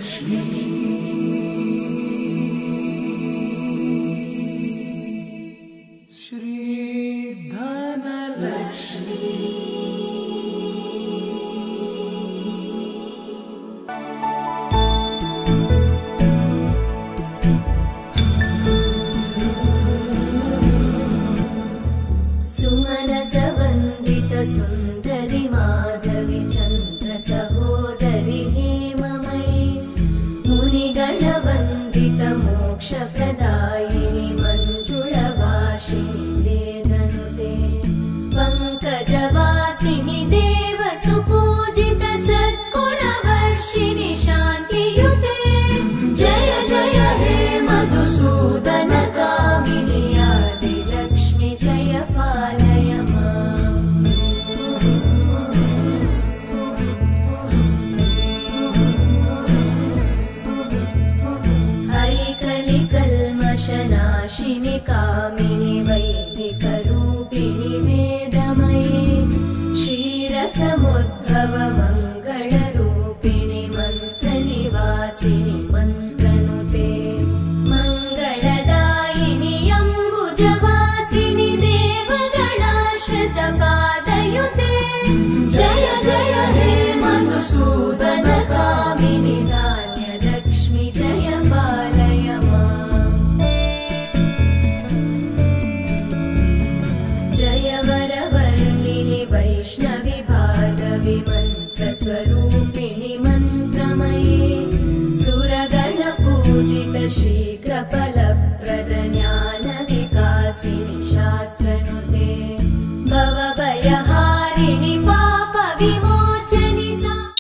लक्ष्मी श्री धनलक्ष्मी सुमनसवन्दित सुन्दरि माधवी चन्द्र सहोदरि हेममयी मुनिगणवन्दित मोक्षप्रदायिनि मञ्जुळभाषिणि वेदनुते पङ्कजवासिनि देव सुपूजित सद्गुणवर्षिणि शान्तियुते जय जय हे मधुसूदन कामिनि आदिलक्ष्मि जय पालय माम् ऐकलिकल्मषनाशिनि कामिनि वैदिकरूपिणि वेदमये क्षीरसमुद्भव मङ्गलरूपिणि मन्त्रनिवासिनि मन्त्रनुते मङ्गलदायिनि अम्बुजवासिनि देवगणाश्रितपादयुते जय जय हे मधुसूदन कामिनि धान्यलक्ष्मि जय पालय माम् जय वरवर्णिनि वैष्णवि भार्गवि मन्त्रस्वरूपिणि मन्त्रमये सुरगणपूजित शीघ्रफल